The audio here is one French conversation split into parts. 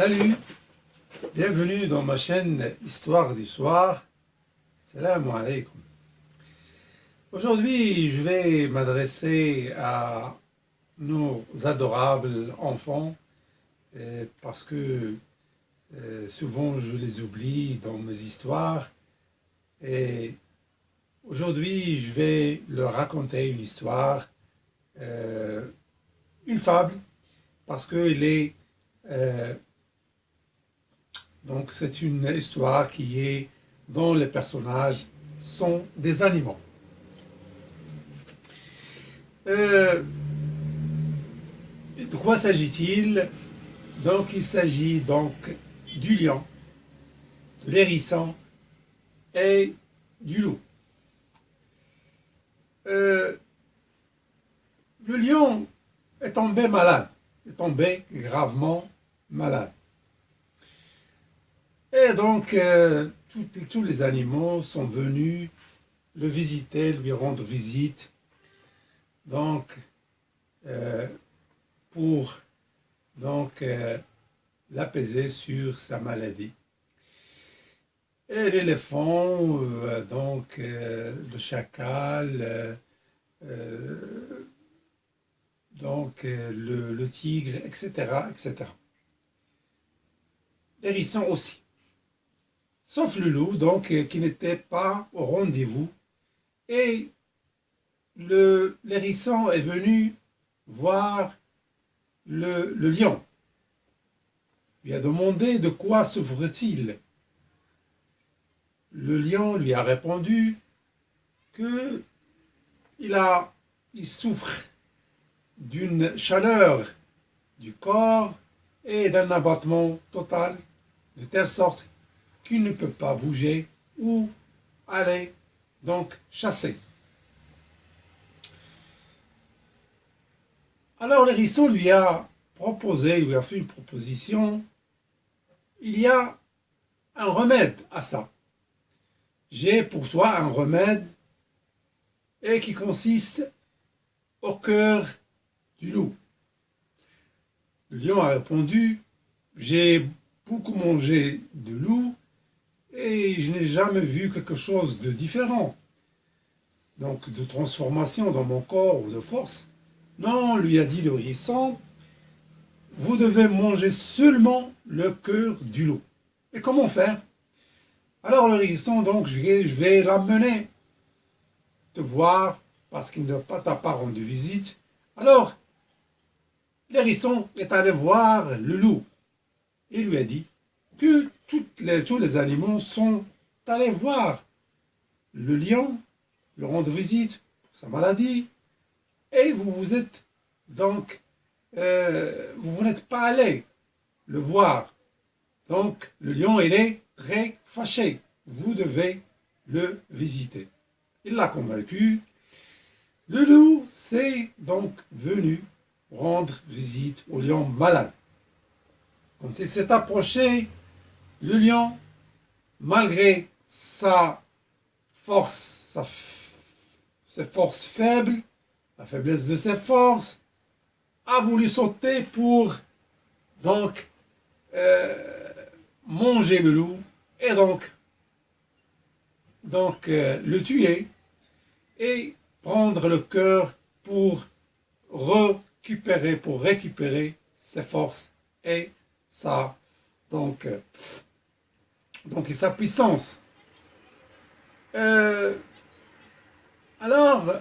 Salut, bienvenue dans ma chaîne Histoire du soir. Salam alaikum. Aujourd'hui, je vais m'adresser à nos adorables enfants parce que souvent je les oublie dans mes histoires. Et aujourd'hui, je vais leur raconter une histoire, une fable, parce qu'elle est donc c'est une histoire qui est dont les personnages sont des animaux. De quoi s'agit-il? Donc il s'agit donc du lion, de l'hérisson et du loup. Le lion est tombé malade, est tombé gravement malade. Et donc, tous les animaux sont venus le visiter, lui rendre visite, donc, pour l'apaiser sur sa maladie. Et l'éléphant, le chacal, le tigre, etc., etc. L'hérisson aussi. Sauf le loup, donc, qui n'était pas au rendez-vous. Et l'hérisson est venu voir le lion. Il lui a demandé de quoi souffre-t-il. Le lion lui a répondu que il souffre d'une chaleur du corps et d'un abattement total, de telle sorte qu'il ne peut pas bouger ou aller donc chasser. Alors l'hérisson lui a fait une proposition. Il y a un remède à ça. J'ai pour toi un remède et qui consiste au cœur du loup. Le lion a répondu: j'ai beaucoup mangé de loup et je n'ai jamais vu quelque chose de différent, donc de transformation dans mon corps ou de force. Non, lui a dit le hérisson, vous devez manger seulement le cœur du loup. Et comment faire? Alors le hérisson, donc je vais l'amener te voir parce qu'il t'a pas rendu visite. Alors l'hérisson est allé voir le loup et lui a dit que tous les animaux sont allés voir le lion, le rendre visite pour sa maladie, et vous n'êtes pas allé le voir. Donc le lion, il est très fâché. Vous devez le visiter. Il l'a convaincu. Le loup s'est donc venu rendre visite au lion malade. Quand il s'est approché, le lion, malgré ses forces faibles, la faiblesse de ses forces, a voulu sauter pour donc manger le loup et donc le tuer et prendre le cœur pour récupérer ses forces et sa puissance. Alors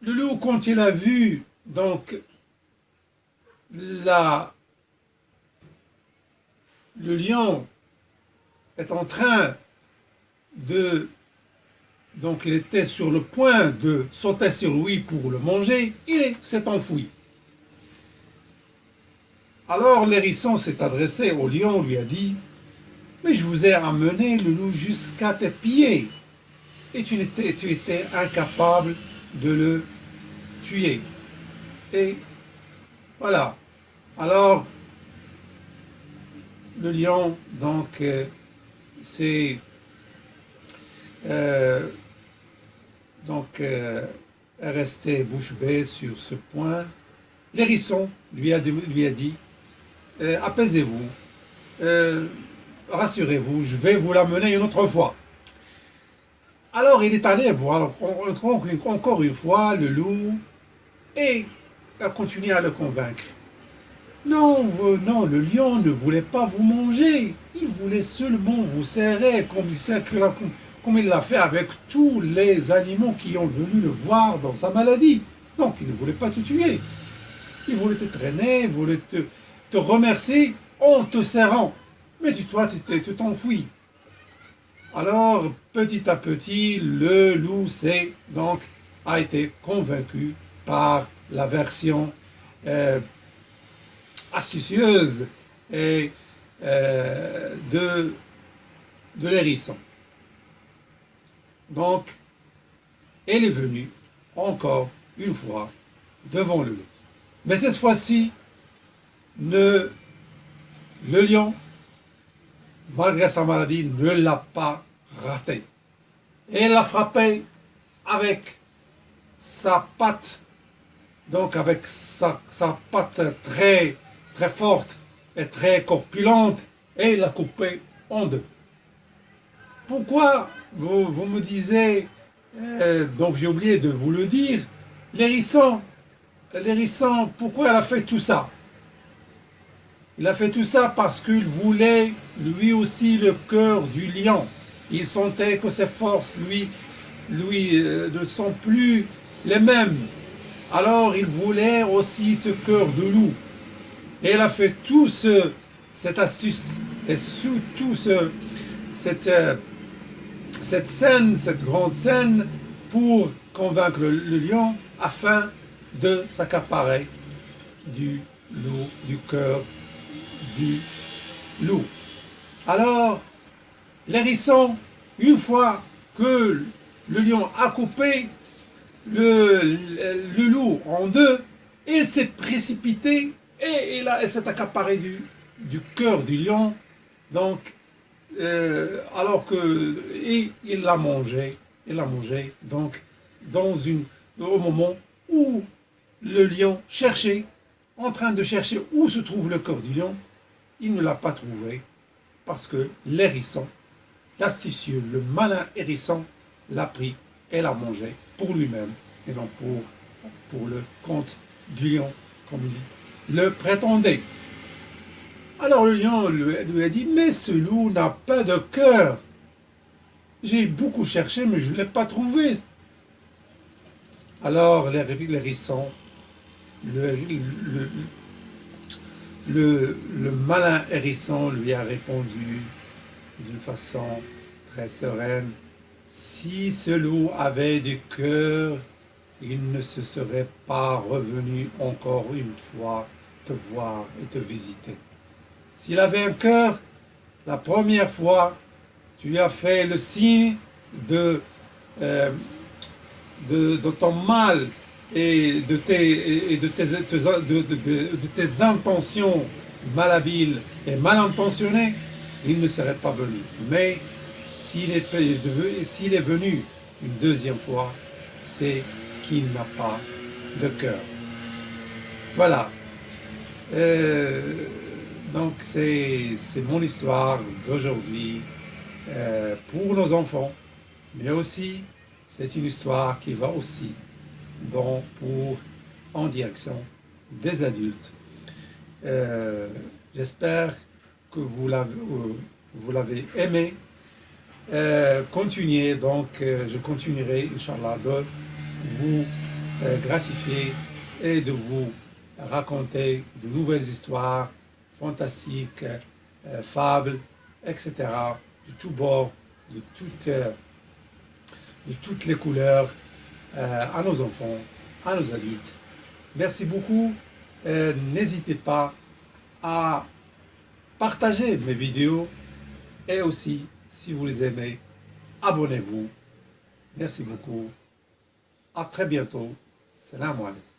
le loup, quand il a vu donc le lion est en train de il était sur le point de sauter sur lui pour le manger, il s'est enfui. Alors l'hérisson s'est adressé au lion, lui a dit: mais je vous ai amené le loup jusqu'à tes pieds et tu étais incapable de le tuer. Et voilà. Alors le lion donc est resté bouche bée sur ce point. L'hérisson lui a dit: apaisez-vous, rassurez-vous, je vais vous l'amener une autre fois. Alors il est allé voir encore une fois le loup et a continué à le convaincre. Non, non, le lion ne voulait pas vous manger, il voulait seulement vous serrer comme il l'a fait avec tous les animaux qui ont venu le voir dans sa maladie. Donc il ne voulait pas te tuer, il voulait te traîner, il voulait te remercier en te serrant. Mais toi, tu t'enfuis. Alors, petit à petit, le loup a été convaincu par la version astucieuse et de l'hérisson. Donc, elle est venue encore une fois devant le loup. Mais cette fois-ci, le lion, malgré sa maladie, ne l'a pas raté. Et il l'a frappé avec sa patte, donc avec sa patte très, très forte et très corpulente, et il l'a coupé en deux. Pourquoi vous me disiez, donc j'ai oublié de vous le dire, l'hérisson, pourquoi elle a fait tout ça? Il a fait tout ça parce qu'il voulait lui aussi le cœur du lion. Il sentait que ses forces lui ne sont plus les mêmes. Alors il voulait aussi ce cœur de loup. Et il a fait tout cette astuce et surtout cette scène, cette grande scène pour convaincre le lion afin de s'accaparer du cœur du loup. Alors, l'hérisson, une fois que le lion a coupé le loup en deux, il s'est précipité et il s'est accaparé du cœur du lion. Donc, il l'a mangé, donc au moment où le lion cherchait, en train de chercher où se trouve le cœur du lion, il ne l'a pas trouvé parce que l'hérisson, l'astucieux, le malin hérisson l'a pris et l'a mangé pour lui-même et non pour le compte du lion, comme il le prétendait. Alors le lion lui a dit, mais ce loup n'a pas de cœur. J'ai beaucoup cherché, mais je ne l'ai pas trouvé. Alors l'hérisson, le malin hérisson lui a répondu d'une façon très sereine, si ce loup avait du cœur, il ne se serait pas revenu encore une fois te voir et te visiter. S'il avait un cœur, la première fois, tu lui as fait le signe de ton mal et de tes intentions malhabiles et mal intentionnées, il ne serait pas venu. Mais s'il est venu une deuxième fois, c'est qu'il n'a pas de cœur. Voilà. Donc c'est mon histoire d'aujourd'hui pour nos enfants, mais aussi c'est une histoire qui va aussi en direction des adultes. J'espère que vous l'avez aimé. Continuez, donc je continuerai, Inch'Allah, de vous gratifier et de vous raconter de nouvelles histoires fantastiques, fables, etc., de tous bords, de toutes les couleurs, à nos enfants, à nos adultes. Merci beaucoup. N'hésitez pas à partager mes vidéos et aussi, si vous les aimez, abonnez-vous. Merci beaucoup. À très bientôt. Salam alaikum.